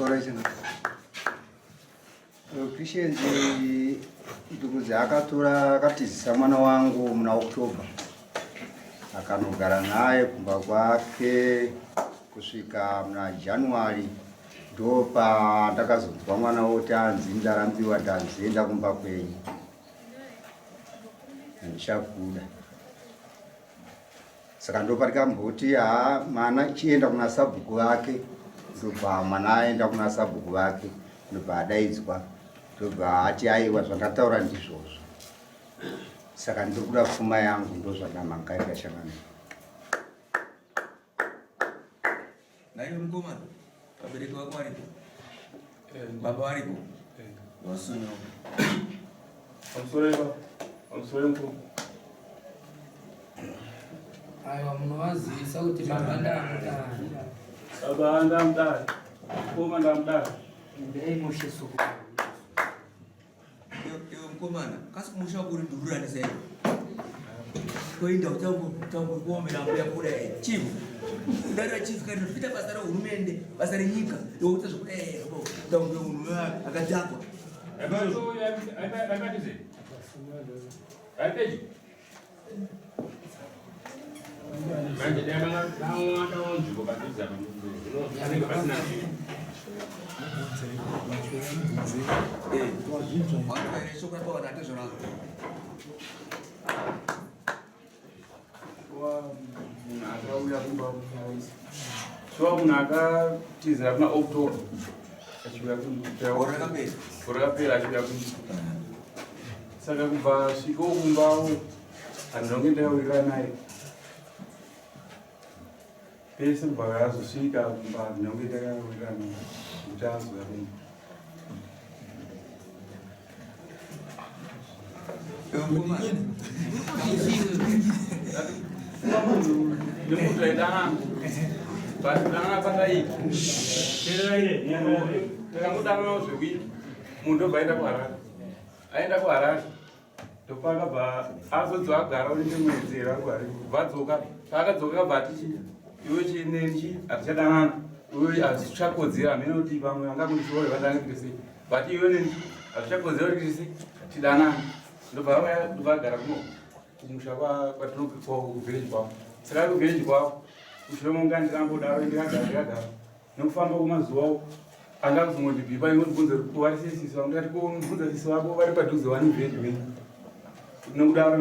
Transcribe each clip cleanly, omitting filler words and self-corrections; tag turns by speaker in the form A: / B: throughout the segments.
A: Operation. Christianzi ndukuzi akatora akatizisa mwana wangu muna Oktoba akanogara naye kumba kwake kusvika muna January ndopa ndakazonzwa mwana woti anzi ndarambiwa ndanzienda kumba kwenyu handichakuda saka ndopa tikamboti mwana chienda kuna sabhuku vake ndobva mwana aenda kuna sabhuku vake ndobva adaidzwa ndobva ati aiwa zvandataura ndizvozvo saka ndiri kuda pfuma yangu ndozvandamangarira shangana
B: naiwe mukomana vabereki vako varipo baba varipo vasuno
C: pamusoro mukuru
D: aiwa munovazivisa kuti baba ndamudai
C: baba ndamudai mukoma ndamudai
D: ndei mushesuku
B: iwe mukomana kasi kumusha kuri ndururani sei koinda utangu kuomera mbuya kuda chifu udarira chifu kana kupita basa rehurumende basa renyika iwe uta zvokuda utangu munhu akadhakwa
C: munhu akatizira kuna October rakapera achiuya kundipa saka kubva svika kumbawo handinonge ndayawirira naye pese kubva yazosvika kumba handinonge ndayawirira naye kuti azoya kumba nemuntu aidana batidana patai takamudanawo zvekuita munhu obva aenda kuharare ndopakabva azodzoka agara unenge mwedzi vadzoka paakadzoka kabva atichi iwe chinenchi hatichadanana iwe hazvichakodzera hamene kuti vamwe vangakundichiore vadangirise but iwe nenchi hazvichakodzera kuti tise tidanana ndobva agara kuno kumusha kwatinokuvhereji kwavo saka kuvhereji kwavo kushomonga ndikambodaro ndikagara nekufamba kumazuva anga kuzongondibhipa inondibvunza kuvarisisiso ndikati kundibvunza sisi vako vari padhuze vane vhereji venyu nokudaro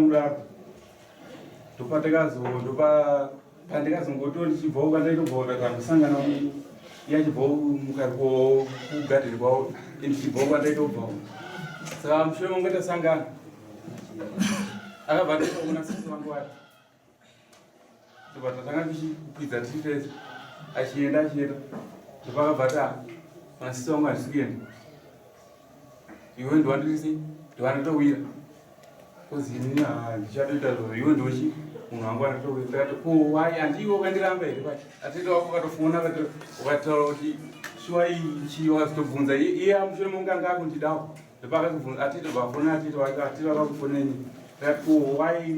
C: pandikazongoto ndichibvawo pandaitobvawo takandosangana yachibvawo mukari kugadheni kwavo ndichibvawo pandaitobvawo saka mushomonga tasangana akabva ndikaona sisi vangu vari ndobva tatanga tichikwidza tiri tese achienda ndopakabva ta masisi vangu handisi kuenda iwe ndowandirisi ndovandatowira kozinini ndichatoita zvo iwe ndochi munhu wangu anatowira takati wai handiiwe ukandiramba here pai atete wako ukatofona ukataura kuti shuwa ichi wazotobvunza iye amushure monge anga akundidawo ndopakatobvunza atete bvafona atete wake atete vakakufoneni takati wai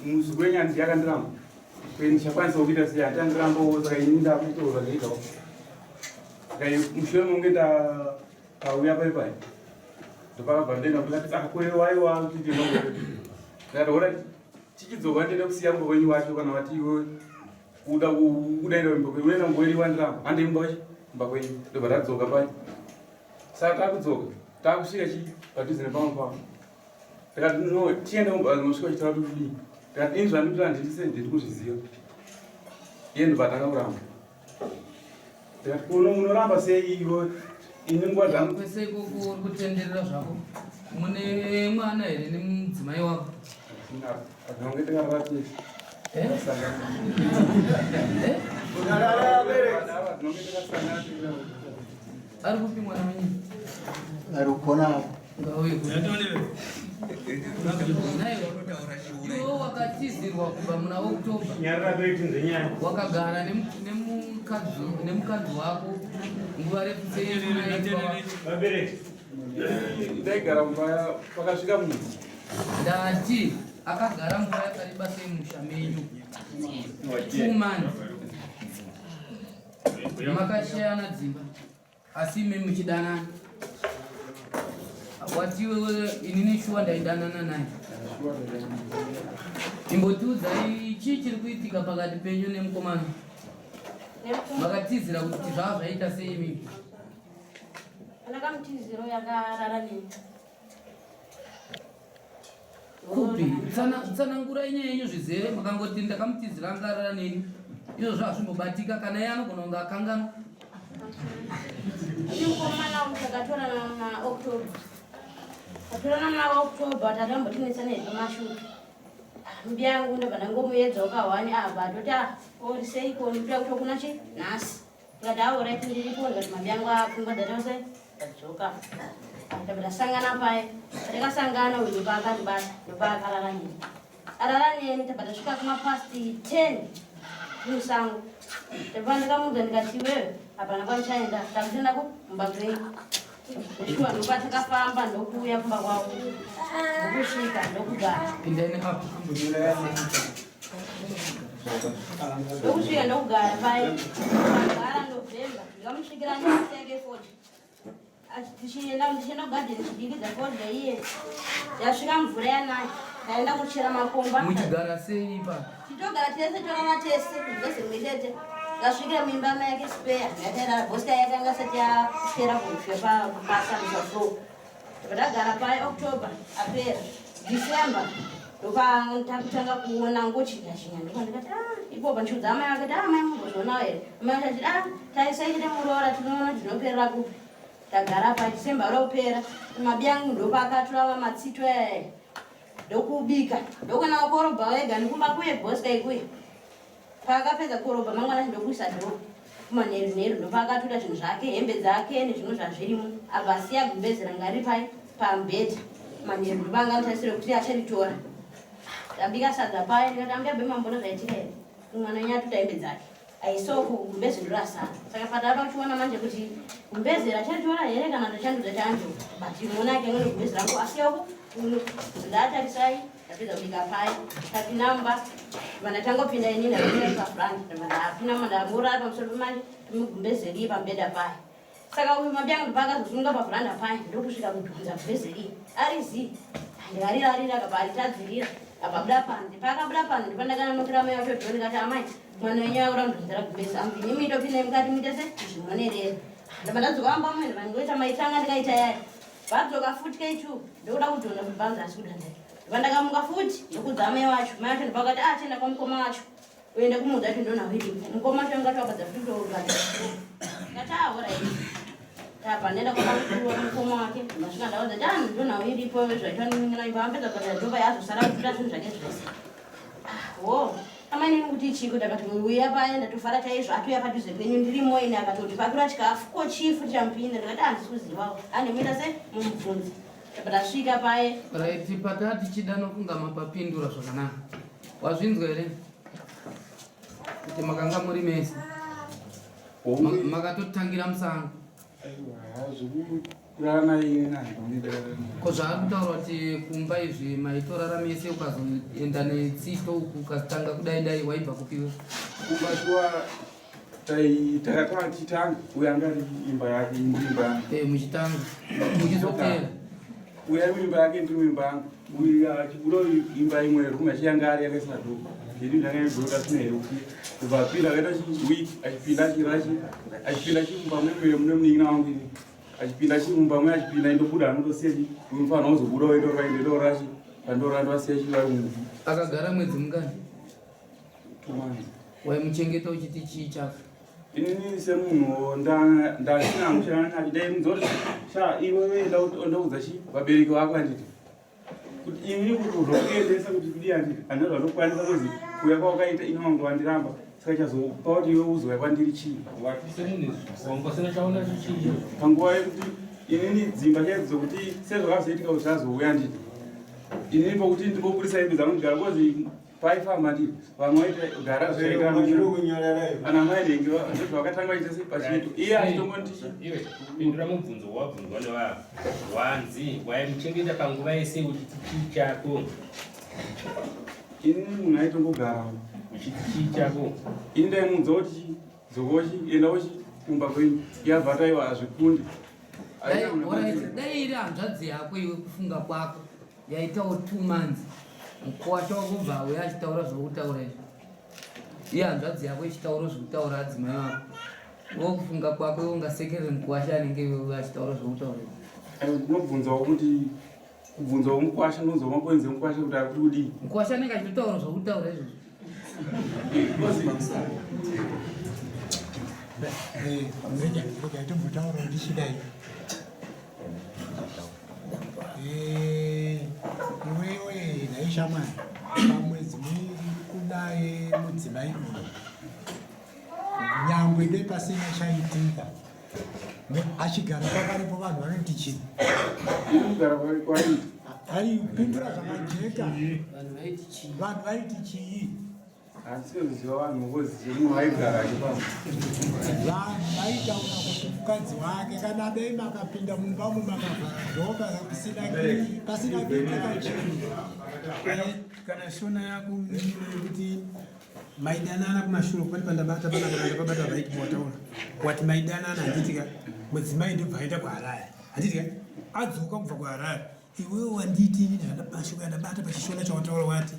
C: musi wenyu handii akandiramba ndichakwanisa kuita sei handiandirambawo saka ini ndakuitoza ndaitawo saka mushure monge ndakauya paipai ndopakabva ndenda kutati akakwereiwa kuti ndakati ora tichidzoka ndienda kusiya mumba wenyu wacho kana vati iwe udaenda mumba kwenyu unoenda mumba wenyu wandiramba handei mumba wacho mumba kwenyu ndobva tadzoka pai saka takudzoka takusvika chii padhuze nepamwe pavo takati no tiende mumba nosvika chitaura kuti kudii takati ini zvandikuita handitise ndiri kuzviziva iye ndobva takamuramba takati kuno unoramba sei iwe ini nguva dzangu
D: kwese ikoko uri kutenderera zvako mune mwana here nemudzimai wako
C: handinonge tikaratesi
D: ari kupi mwana wenyu
A: ari kukona
D: ngauye iwe wakatizirwa kubva muna Oktoba wakagara nemukadzi wako nguva refu sei
C: ndaigara mumba pakasvika munhu
D: ndati akagara nguva yakareba sei musha menyu 2 months makashayana dzimba asi mimi muchidanana watiwe inini shuwa ndaidanana naye imbotiudzai chii chiri kuitika pakati penyu nemukomana makatizira kuti zvava zvaita sei mimi
E: anakamtiziro yakarara nini
D: kupi tsanangura inyaya yenyu zvizere makangoti ndakamutizira angarara neni izvo zvazvimbobatika kana iye anogona kunge akangana
E: mukomana takatorana naOctober tatorana naOctober tatambotinetsana nezvemashupi mbi yangu ndobva ndangomuedza ukahwani abva toti oriseiko ndikuda kuti kuna chi nhasi tikati aoraiti ndiripo ndikati mambi yangu apfungwa dzatose tadzoka tabva tasangana paye patakasangana uyu ndopaakandibata ndopaakarara neni arara neni tabva tasvika kumapasti 10 musango tabva ndikamuudza ndikati wewe hapana kwanichaenda takutoenda kuMbagweni shuwa ndokuva takafamba ndokuuya kumba kwavo ndokusvika ndokugara
D: pindeni apa
E: ndokusvika ndokugara paye agara November ndikamusvikira nhasi yake 40 tichienda kugadheni chidikidza 40 iye yasvika mvura yanaya taenda kuchera makomba
D: muchigara sei pa
E: titogara tese torana tese ngezimwe chete ngasvikira mimba mai yake spare ngataira bhosta yakanga sati yapera kufya pasarisa floor takagara paye October apera December ndopatakutanga kuona ngochinyashinya ndikandikati ipopa ndichiudza amai akati mai muzozvionawo here amai achati taisaite muroora tinoona tinoperera kupi tagara pa December ropera mabi angu ndopakatora matsito ndokubika ndokona kukorobha wega ndikumba kuye bhoska ikuye paakapedza kukorobha mangwana ndokuisa dhoo kumanheru ndopakatoda zvinhu zvake hembe dzake nezvinhu zvazvirimo abva asiya gumbezi ranga riri pai pamubhedha manheru ndopanga notarisire kuti acharitora ndabika sadza paye ndikati ambiabe mambona zvaitika here mwana wenyu atuta hembe dzake aisoko gumbezi ndorasara saka padaro uchiona manje kuti gumbezi racharitora here kana ndochandudza chanjo but mona yake ngone gumbezi rangu asiyoko ndatarisai ndapedza kubika paye kati namba vana tangopinda inini ndakuenda front ndapinda ndamurara pamusoro pemanje mugumbezi rii pambeda paye saka uyu mabi angu ndopakazosunga pavhuranda paye ndokusvika kudhunza gumbezi rii arizi ndikarirarira kabva aritadzirira ababuda panze paakabuda panze ndipandakananokera mai wacho dhoo ndikati amai mwana wenyu aura kundonzera gumbezi ambini mitopinda mukati muitese zvinonerera ndabva ndadzoka amba mumwe ndivangoita maitanga ndikaita yayo vadzoka futi keichu ndokuda kudhonda kubanza asi kudanzai ndibva ndakamuka futi ndokudza mai wacho ndopakati achienda kwamukoma wacho uende kumuudza kuti ndonawiripo mukoma wacho ngati wabadza futougati ngati ahorai apa ndenda kwamukuru mukoma wake ndasvika ndaudza kuti ndonawiripo zvaitwa ningira ambedza kuda dhova yazosara kuita zvinhu zvake zvese wo amainini kuti chiko ndakati uya paye ndatofara chaizvo atuya padhuze penyu ndirimo ine akatoti pakura chikafu ko chifu chamupinda ndikati handisi kuzivawo andimuita se mumubvunzi ndasvika paye
D: right patati chida nokunga mapapindura zvakanaka wazvinzwa here kuti makanga muri mese makatotangira musango ko zvaari kutaura kuti kumba izvi maitorara mese ukazoenda netsito uku ukatanga kudai dai waibva kupiwa
C: ukashuwa takatanga tichitanga uyo angari imba yake imba
D: muchitanga muchizopera
C: uya imba yake ndiri imba yangu uyu achibuda imba imwe rume achiyangari yakaisina dhoo ndiri ndangaizoda sinere kuti kubva apinda akaita chiwiki achipinda achirachi achipinda chimumba mwemwere mune munin'ina wangu ini achipinda chimumba mwe achipinda indobuda anondosiya unofanira kuzobuda waindorainde ndorachi pandora ndovasiya chivaungu
D: akagara mwedzi mungani
C: 2 months
D: waimuchengeta uchiti chii chako
C: inini semunhu ndasina mushana nacho dai munzoti sha iwewe ndaudza chi vabereki vako anditi kuti inini kuti uzokuendesa kuti kudi anditi handina zvanokwanisa kuzi kuya kwawakaita inongo wandiramba saka chazopa kuti iwe uzouya kwandiri chii panguva yekuti inini dzimba chaidzo zokuti sezvakazoitika kuti zvazouya anditi inini pokuti ndimboburisa hembe dzangu ndigara kozi paifamba ndiri vamwe vaita gara ana mai nenge ndozvavakatanga vaita sei pachiito iye achitongondichi
F: iwe pindura mubvunzo wabvunzwa nevava wanzi waimuchengeta panguva yese uchiti chii chako
C: inini munhu aitongogara
F: uchiti chii chako
C: ini ndaimunza kuti zokochi enda uchi kumba kwenyu yabvataiwa hazvikundi.
D: Dai iri hanzvadzi yako iwe kufunga kwako yaitawo 2 months mukwasha wakubva auya achitaura zvokutaura izvi. Iye hanzvadzi yako ichitaura zvokutaura adzimai wako. Wokufunga kwako iwe ungasekere mukwasha anenge iwe achitaura zvokutaura izvi.
C: Ndinobvunzawo kuti kubvunzawo mukwasha nozoma kwenze mukwasha kuti ari kudi.
D: Mukwasha anenge achitaura zvokutaura izvi.
G: Ndikatombutaura ndichidai. Iwewe naishamwari pamwedzi kudai mudzimai nyangwe nepasina chaitika achigara pakaripo vanhu vanoti chii ari kupindura zvakajeka vanhu vaiti chii
C: asiziva vanhu voziva vaigara
G: vanhu vaitaura kuti mukadzi wake kana dai makapinda mumbamo makavhara pasina kuitika chii
H: kana shona yako kuti maidanana kumashure kwani pandabata pabata vaiti wataura wati maidanana handitika mudzimai ndobva aenda kuharare handitika adzoka kubva kuharare iwewe wanditi ndakashuka ndabata pachishona chawataura wati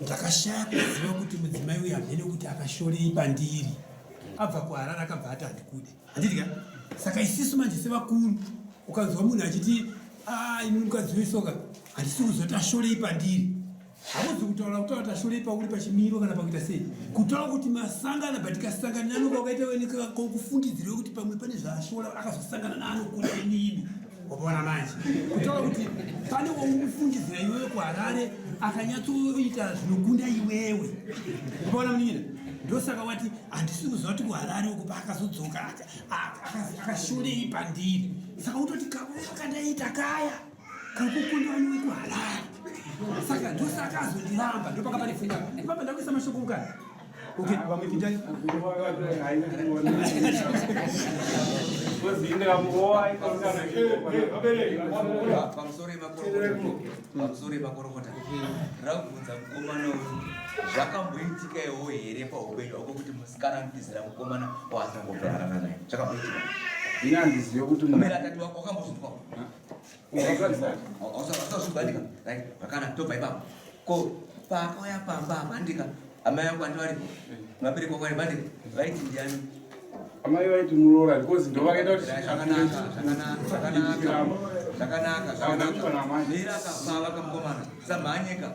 H: ndakashaya kuziva kuti mudzimai uyu hamene kuti akashorei pandiri abva kuharare akabva ati handikude handitika saka isisu manje sevakuru ukazwa munhu achiti imi mukadzi wesoka handisi kuzoti ashorei pandiri hamuzi kutaura kuti ashorei pauri pachimiro kana pakuita sei kutaura kuti masangana batikasangana nano kwakaita kufungidzirwe kuti pamwe pane zvaashora akazosangana nano kuri inini wapona manje kutaura kuti pane waumufungidzira iwewe kuharare akanyatsoita zvinokunda iwewe wapona munina ndosaka wati handisi kuziva kuti kuharare uko paakazodzoka akashorei pandiri saka utoti kakadaita kaya kakukunda waniwe kuharare saka ndosaka azondiramba ndopaka pane funga ndipapa ndakuisa mashoko mukana okay vamwe pindai
B: pamusoro emakorokota rakubvunza mukomana uyu zvakamboitika iwo here paupenyu hwako kuti musikana anotizira mukomana waasangobvarana naye zvakamboitika
C: ini handizive kuti
B: mumera atati wako wakambozvitwawo ausazvibandika vakana tobva ipapo ko paakauya pamba bandika amai yangu andivaripo mabereko kwari bandika vaiti ndiani
C: amai vaiti muroora because ndovakaita kuti
B: zvakanaka mira akafa vakamukomana samhanyika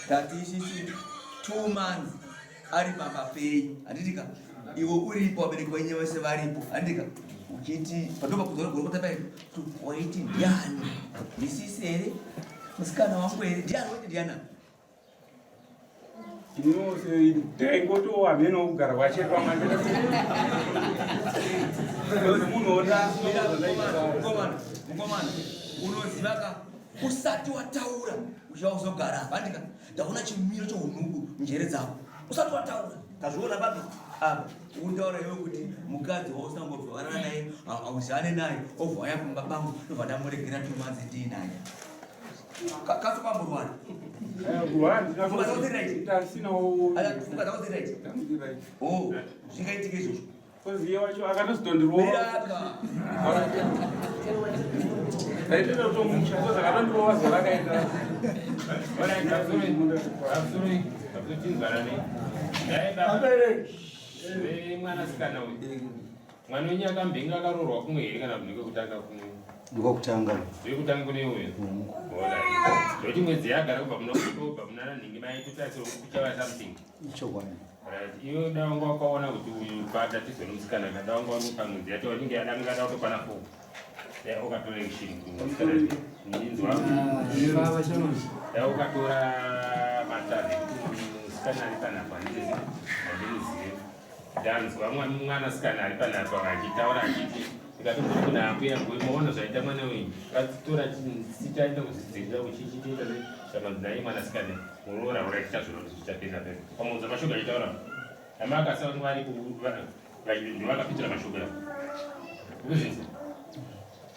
B: tati isisi 2 months ari pambapei handitika iwe uripo vabereki venye vese varipo handika uchiti patoba kuzorogorokota pai waiti ndiani ndisisi here musikana wangu here ndiani waiti ndiana
C: ndaingotowo hamene wokugara kwacheri pamandira munhu
B: mukomana unozivaka usati wataura uchava kuzogara handika ndaona chimiro chounhuku njere dzako usati wataura tazviona babi apa untaura iwe kuti mukadzi wausangobvarana naye hauzane naye ovhaya kumba bangu ndobva ndamuregera 2 months ndiinaye kasokwamborwara zvingaitike izvozvo
C: koziye wacho akatozidondirwaka ndaitenda kutomusha so zvakatondirowa zvarakaita
F: mwanasikana uyu mwana wenyu akambenga akaroorwa kumwe here kana kunenge kutanga kumwe
A: ndokutanga
F: ndekutanga kune uyu zvokuti mwedzi yagara kubva munobva munana nhingi maitotarisirwa kuchava something
A: ichokwadi
F: iwe dawanga wakaona kuti uyu patatizwe nomusikana ka dawanga wanopamwedzi yato wanenge yadanga da kutokwana 4 ukatora action ninzwa ukatora matare musikana ari panapa ndinizive ndanzwa mwanasikana ari panapa achitaura achiti ikatoti kuna ambu yangu imoona zvaita mwana wenyu katora sitaenda kudzidzirira uchichitoita zvamadzinaye mwanasikana muroora uraita zviro zvichapinda peko pamunza mashoko achitaura ama akasauri vari ndovakapitira mashoko yavo ukuzvinza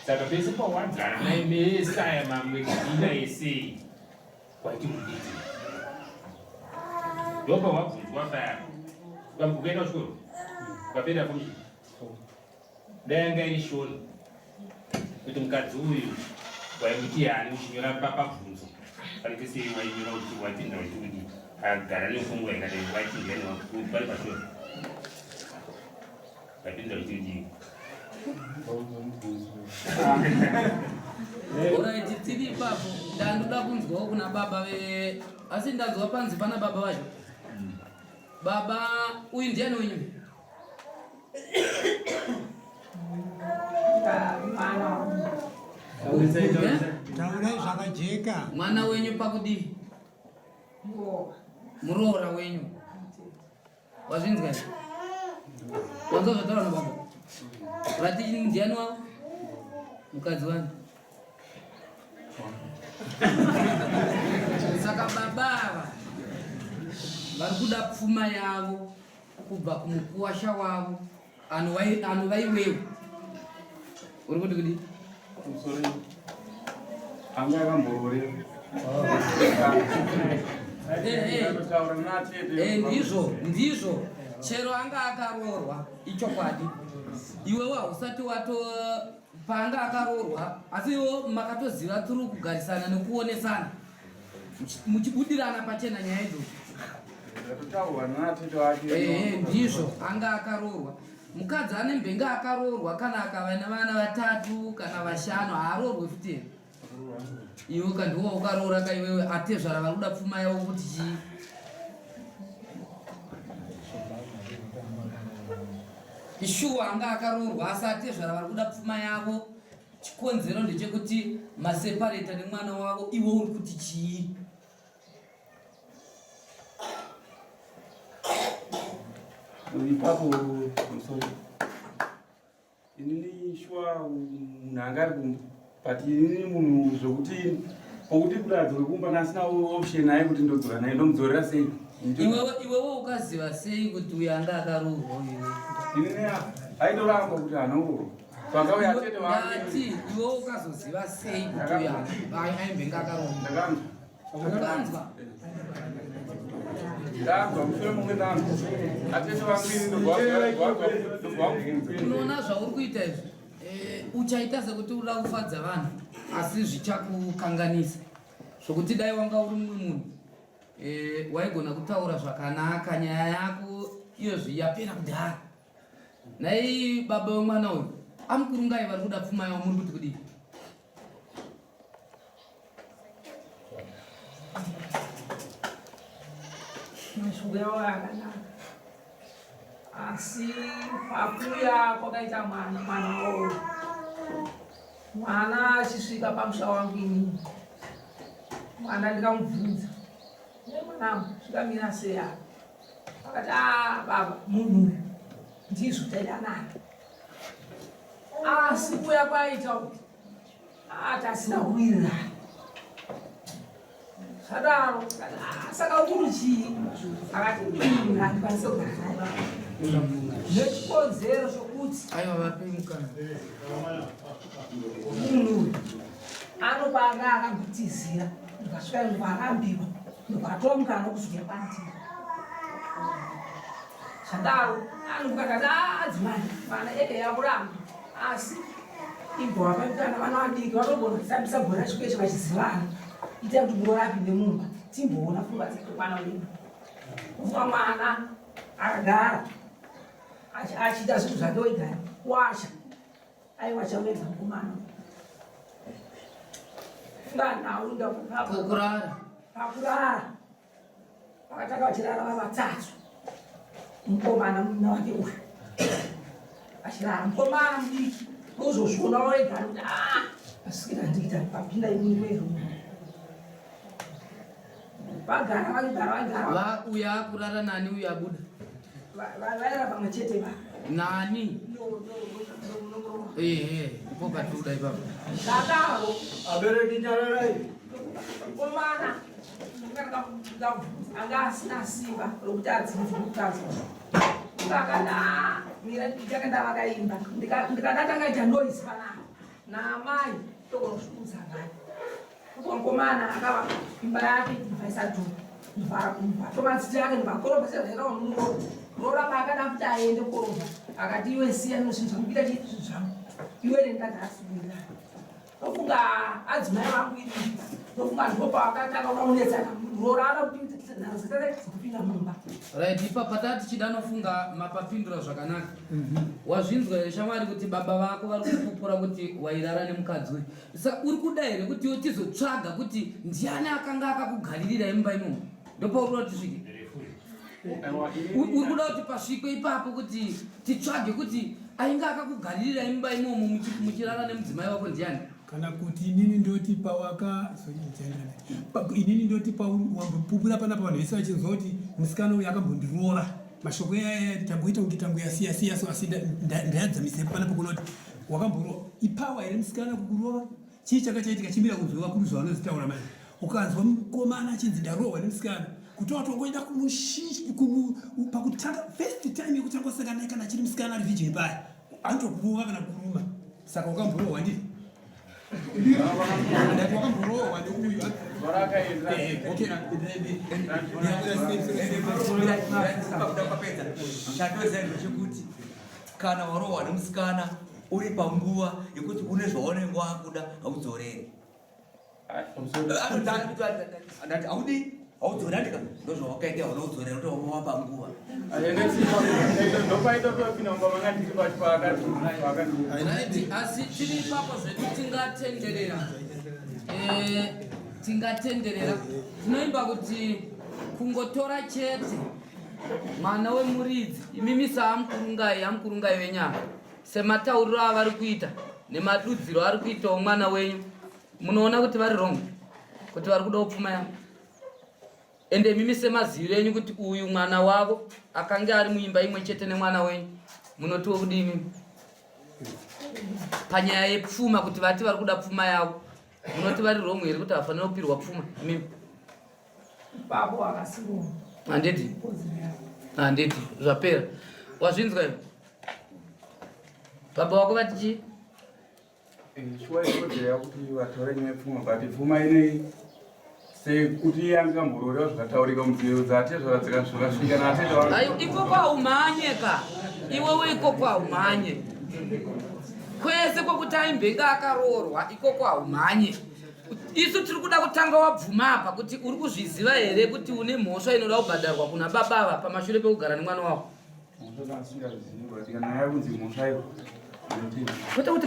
F: saka pese pawadzana naye mese aya mamwe kadina esei waiti muditi ndopa wabvunzwa paya ukaenda kuchikoro ukapenda futi dai anga iri shoni kuti mukadzi uyu waikuti yani uchinyora pabvunzo panenge sei wainyora kuti wapinda uchidi agara nefungo yakadai wachingani pari pashoni wapinda uchidi
D: Alright, tiri ipapo ndandoda kunzwawo kuna baba asi ndanzwa panzi pana baba vacho. Baba uyu ndiani wenyu?
G: Taurai zvakajeka.
D: Mwana wenyu pakudi? Muroora wenyu. Wazvinzwa here? Wanzwa zvataura nababa? Vati ndiani wavo? Mukadzi wani? Saka baba ava vari kuda pfuma yavo kubva kumukuwasha wavo anovaiwewo. Uri kuti kudi?
C: Musori anga akamborore
D: ndizvo chero anga akaroorwa ichokwadi iwewo hausati paanga akaroorwa asi iwo makatoziva turi kugarisana nekuonesana muchibudirana pachena nyaya idzo. Ndizvo anga akaroorwa. Mukadzi ane mbenga akaroorwa kana akava navana 3 kana 5 haaroorwe futi. Iwe kandiwa ukaroora kaiwewe atezvara vari kuda pfuma yavo kuti chii? Ishuwa anga akaroorwa asi atezvara vari kuda pfuma yavo. Chikonzero ndechekuti masepareta nemwana wavo iwe uri kuti chii?
C: ipapo musori inini shwa munhu anga ari kumba but inini munhu zvokuti pokuti kudadzore kumba nasina option ayi kuti ndodzora naye ndomudzorera sei?
D: Iwewo ukaziva sei kuti uyo anga akaroorwa?
C: Inini aindoramba kuti hanoroorwa vakauya tete
D: vati iwewo ukazoziva sei kuti uyo aimbenga akaroorwa? Ukanzwa? Unoona zvauri kuita izvi uchaita sekuti uda kufadza vanhu asi zvichakukanganisa zvokuti dai wanga uri mumwe munhu waigona kutaura zvakanaka nyaya yako iyozvi yapera kudhara. Nai baba wemwana uyu amukurungai vari kuda pfuma yavo muri kuti kudii?
I: Mashoko yavo akanaka asi pakuya kwakaita mwana wavo mwana achisvika pamusha wangu inini mwana ndikamubvunza mwanangu zvikamira sei apa akati baba munhu uyu ndizvo taida naye asi kuya kwaita kuti tasina kuwirirana zvadaro saka uri chii? Akati handikwanise kugara naye nechikonzero chokuti
D: aiwa vapemukana
I: munhu anopanga akambotizira ndikasvika ndikarambiwa ndikatomuka nokuzvike kwandiri zvadaro anokakati adzimai mana ege yakuramba asi igova pemukana vana vadiki vanogona kusambisa gora chikweshe vachizivana ita kuti murorapinde mumba timboona pfungwa dzekwana wedu kufa mwana akagara achiita zvinhu zvake wegari washa aiwa chamedza mukomana funga naunda
D: kukurara
I: pakurara vakataka vachirara vavatatu mukomana muna wake uyu achirara mukomana mudiki uzozvionawo wegari kuti asikira ndiita papinda imwe werumu vagara
D: uya akurara nani uya abuda
I: vaira pamwe chete va
D: nani pokatuda ipapa
I: dadaro
B: abereki nyararai
I: komana anga asina simba rokuti adzinzi mukadzi akada mira ndichakenda vakaimba ndikadakangaita noisi panapa naamai tokonosvikudza ngai mukomana akava imba yake ndibvaisa dhuru ndibva tomanziti yake ndibvakorobesezvairawo munuro rora pakada kuti aende korova akati iwe siya nosizvikuita chiizvi zvangu iwe nendadhasubira nofunga adzimai vangu iri nofunga ndopa akatanga unamunetsana rora ana kuti kupinda mumba
D: right ipapa tichida nofunga mapapindura zvakanaka wazvinzwa here shamwari kuti baba vako vari kupupura kuti wairara nemukadzi uyu saka uri kuda here kuti iwe tizotsvaga kuti ndiani akanga akakugaririra imba imomo ndopauri kuda kuti svike uri kuda kuti pasvikwe ipapo kuti titsvage kuti ainga akakugaririra imba imomo muchirara nemudzimai wako ndiani
H: kana kuti inini ndotipa inini ndotipa wambopupura panapa vanhu vese vachinzwa kuti musikana uyu akambondirova mashoko tangoita kunge tango yasiya so asi ndayadzamisepo panapa kuona kuti wakamborova ipawa here musikana kukurova chii chakachaitika chimira kunzwa vakuru zvavanozitaura mai ukanzwa mukomana achinzi ndarohwa nemusikana kuti watongoenda pakutanga first time yekutangosangana kana achiri musikana ari vijini paya anotokurova kana kuruma saka wakamborohwa ndii ndati wakamborohwa ndeuyu
B: chatozaiva chekuti kana warohwa nemusikana uri panguva yekuti une zvaunenge wakuda haudzoreri audi haudzorandika ndozvawakaita unaudzorera kuti wava panguva
D: asi tiri ipapo zvedu tingatenderera tinoimba kuti kungotora chete mwana wemuridzi imimisa hamukurungai wenyama sematauriro avari kuita nemadudziro ari kuitawo mwana wenyu munoona kuti vari wrong kuti vari kuda kupfuma yangu ende mimi semazivo enyu kuti uyu mwana wavo akanga ari muimba imwe chete nemwana wenyu munotiwo kudini panyaya yepfuma kuti vati vari kuda pfuma yavo munoti vari wrong here kuti hafanira kupirwa pfuma mimi
I: babo akasiwo
D: handiti zvapera wazvinzwa ivo baba wako vati chii
C: shuwa ikodzera kuti vatore imwe pfuma but pfuma inei sekuti yangamborora zvakataurika mubviro dzate zvakasvika
D: naayo ikoko haumhanyeka iwewe ikoko haumhanye kwese kwokuti aimbenga akaroorwa ikoko haumhanye isu tiri kuda kutanga wabvuma apa kuti uri kuzviziva here kuti une mhosva inoda kubhadharwa kuna babava pamashure pekugara nemwana wako
C: naye kunzi mhosva iyo
D: kwete kuti